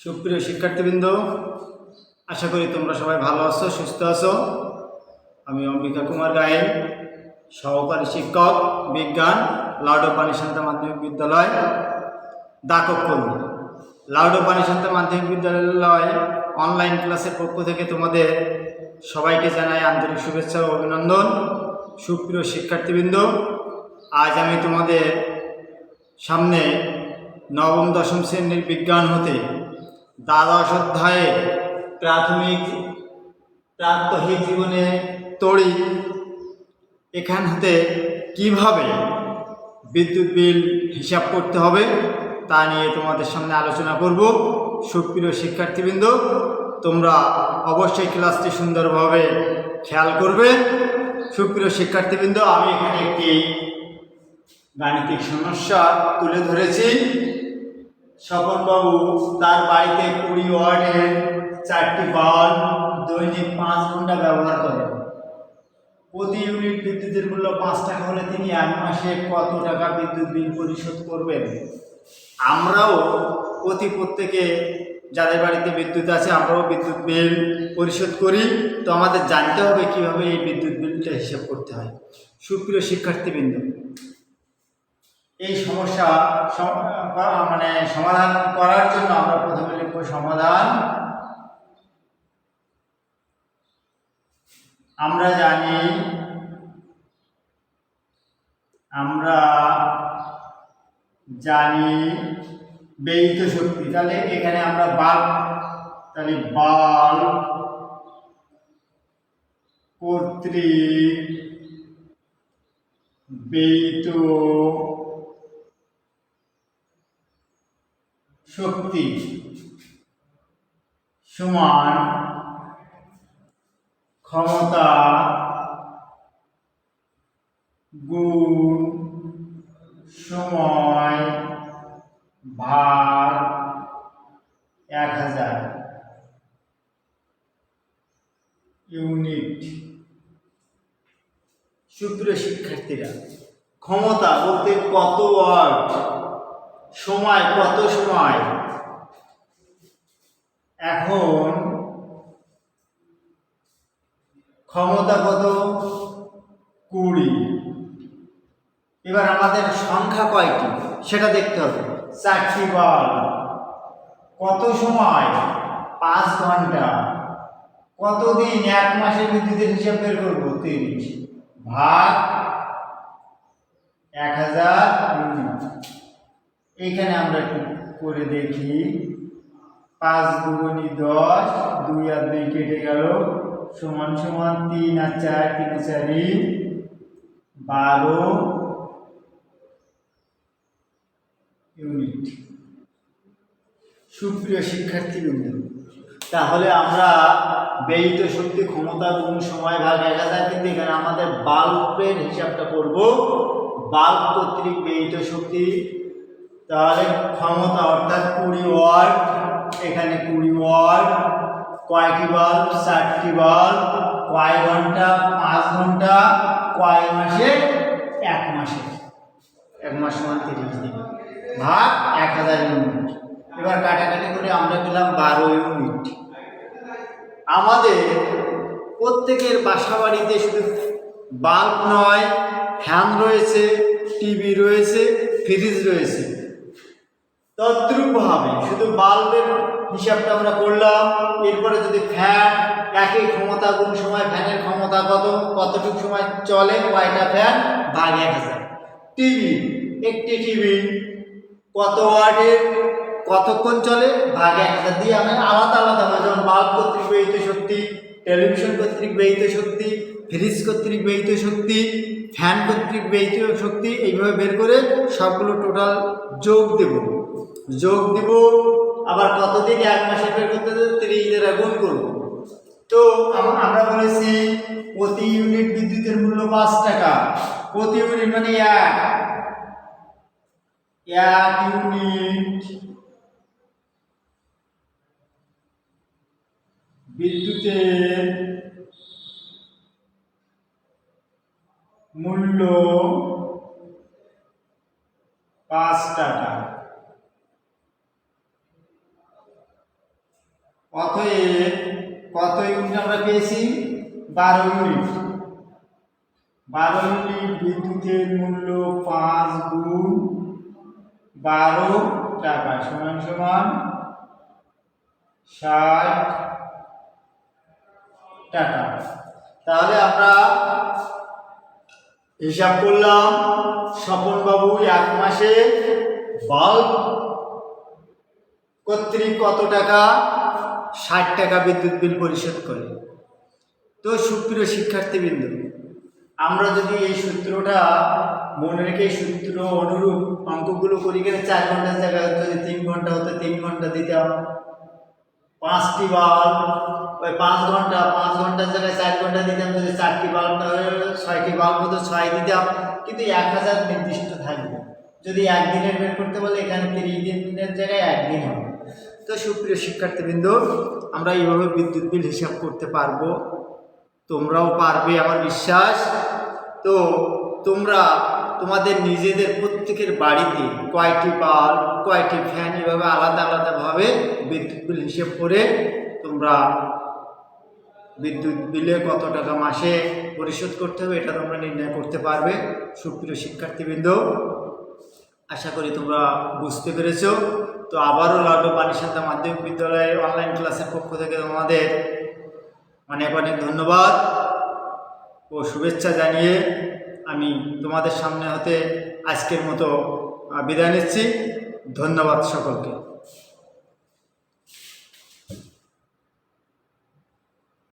সুপ্রিয় শিক্ষার্থীবৃন্দ, আশা করি তোমরা সবাই ভালো আছো, সুস্থ আছো। আমি অম্বিকা কুমার গায়েন, সহকারী শিক্ষক বিজ্ঞান, লাউডো পানিশান্তা মাধ্যমিক বিদ্যালয় দাককল। লাউডো পানিশান্তা মাধ্যমিক বিদ্যালয় অনলাইন ক্লাসের পক্ষ থেকে তোমাদের সবাইকে জানাই আন্তরিক শুভেচ্ছা ও অভিনন্দন। সুপ্রিয় শিক্ষার্থীবৃন্দ, আজ আমি তোমাদের সামনে নবম দশম শ্রেণীর বিজ্ঞান হতে দ্বাদশ অধ্যায়ে প্রাত্যহিক জীবনে তড়িৎ এখান হতে কিভাবে বিদ্যুৎ বিল হিসাব করতে হবে তা নিয়ে তোমাদের সামনে আলোচনা করব। সুপ্রিয় শিক্ষার্থীবৃন্দ, তোমরা অবশ্যই ক্লাসটি সুন্দরভাবে খেয়াল করবে। সুপ্রিয় শিক্ষার্থীবৃন্দ, আমি এখানে একটি গাণিতিক সমস্যা তুলে ধরেছি। স্বপনবাবু তার বাড়িতে 20 ওয়াটের 4টি বাল্ব দৈনিক 5 ঘন্টা ব্যবহার করেন। প্রতি ইউনিট বিদ্যুতের মূল্য 5 টাকা হলে তিনি এক মাসে কত টাকা বিদ্যুৎ বিল পরিশোধ করবেন? আমরাও প্রত্যেকে যাদের বাড়িতে বিদ্যুৎ আছে আমরাও বিদ্যুৎ বিল পরিশোধ করি। তো আমাদের জানতে হবে কিভাবে এই বিদ্যুৎ বিলটা হিসাব করতে হয়। সুপ্রিয় শিক্ষার্থীবৃন্দ, এই সমস্যা সমাধান করার জন্য আমরা প্রথমে লিখব সমাধান। আমরা জানি ব্যয়িত শক্তি। তাহলে এখানে আমরা বাল্ব কর্তৃক ব্যয়িত শক্তি সমান ক্ষমতা গুণ সময় ভাগ 1000 ইউনিট। সুপ্রিয় শিক্ষার্থীরা, ক্ষমতা বলতে কত ওয়াট, সময় কত সময়। এখন ক্ষমতা কত? 20। এবার আমাদের সংখ্যা কয়টি সেটা দেখতে হবে। 4টি বাল্ব, কত সময়? 5 ঘন্টা। কতদিন? এক মাসের বিদ্যুতের হিসাব বের করব। 30 ভাগ 1000 ইউনিট। এইখানে আমরা একটু করে দেখি। 5 দুগুণী 10, 2 আর 2 কেটে গেল, সমান সমান 3 আর 4, 3 আর 4 12 ইউনিট। সুপ্রিয় শিক্ষার্থীবৃন্দ, তাহলে আমরা ব্যয়িত শক্তি ক্ষমতা গুণ সময় ভাগ 1000, কিন্তু এখানে আমাদের বাল্বের হিসাবটা করব। বাল্ব কর্তৃক ব্যয়িত শক্তি, তাহলে ক্ষমতা অর্থাৎ 20 ওয়াট। এখানে 20 ওয়াট। কয়টি বাল্ব? 4টি বাল্ব। কয় ঘন্টা? 5 ঘন্টা। কয় মাসে? 1 মাসে। 1 মাস সমান 30 দিন ভাগ 1000 ইউনিট। এবার কাটাকাটি করে আমরা পেলাম 12 ইউনিট। আমাদের প্রত্যেকের বাসা বাড়িতে শুধু বাল্ব নয়, ফ্যান রয়েছে, টিভি রয়েছে, ফ্রিজ রয়েছে। তদ্রূপভাবে শুধু বাল্বের হিসাবটা আমরা করলাম। এরপরে যদি ফ্যান, একই ক্ষমতা গুণ সময়, ফ্যানের ক্ষমতা কতটুকু সময় চলে, কয়টা ফ্যান, ভাগ 1000। টিভি, একটি টিভি কত ওয়াটের, কতক্ষণ চলে, ভাগ 1000 দিয়ে আমরা আলাদা আলাদাভাবে, যেমন বাল্ব কর্তৃক ব্যয়িত শক্তি, টেলিভিশন কর্তৃক ব্যয়িত শক্তি, ফ্রিজ কর্তৃক ব্যয়িত শক্তি, ফ্যান কর্তৃক ব্যয়িত শক্তি, এইভাবে বের করে সবগুলো টোটাল যোগ দেব। আবার কতদিন? 1 মাসে বের করতে 30 দ্বারা গুণ করব। তো আমরা বলেছি প্রতি ইউনিট বিদ্যুতের মূল্য 5 টাকা। প্রতি ইউনিট মানে এক ইউনিট বিদ্যুতের মূল্য 5 টাকা। অতএব কত ইউনিট আমরা পেয়েছি? 12 ইউনিট। 12 ইউনিট বিদ্যুতের মূল্য 5 গুণ 12 টাকা সমান সমান 60 টাকা। তাহলে আমরা হিসাব করলাম স্বপনবাবু এক মাসে বাল্ব কর্তৃক কত টাকা? 60 টাকা বিদ্যুৎ বিল পরিশোধ করে। তো সুপ্রিয় শিক্ষার্থীবৃন্দ, আমরা যদি এই সূত্রটা মনে রেখে সূত্র অনুরূপ অঙ্কগুলো করি, গেলে 4 ঘন্টার জায়গায় যদি 3 ঘন্টা হতো 3 ঘন্টা দিতাম। 5টি বাল্ব ওই 5 ঘন্টার জায়গায় 4 ঘন্টা দিতাম। যদি 4টি বাল্ব 6টি বাল্ব হতো 6 দিতাম, কিন্তু 1000 নির্দিষ্ট থাকবে। যদি একদিনের বের করতে বলে এখানে 30 দিনের জায়গায় একদিন হবে। তো সুপ্রিয় শিক্ষার্থীবৃন্দ, আমরা এইভাবে বিদ্যুৎ বিল হিসাব করতে পারবো, তোমরাও পারবে আমার বিশ্বাস। তো তোমরা তোমাদের নিজেদের প্রত্যেকের বাড়িতে কয়টি বাল্ব, কয়টি ফ্যান, এভাবে আলাদা আলাদাভাবে বিদ্যুৎ বিল হিসেব করে তোমরা বিদ্যুৎ বিলে কত টাকা মাসে পরিশোধ করতে হবে এটা তোমরা নির্ণয় করতে পারবে। সুপ্রিয় শিক্ষার্থীবৃন্দ, আশা করি তোমরা বুঝতে পেরেছো। তো আবারও লাড্ডু পানিসান্তা মাধ্যমিক বিদ্যালয়ের অনলাইন ক্লাসের পক্ষ থেকে তোমাদের অনেক অনেক ধন্যবাদ ও শুভেচ্ছা জানিয়ে আমি তোমাদের সামনে হতে আজকের মতো বিদায় নিচ্ছি। ধন্যবাদ সকলকে।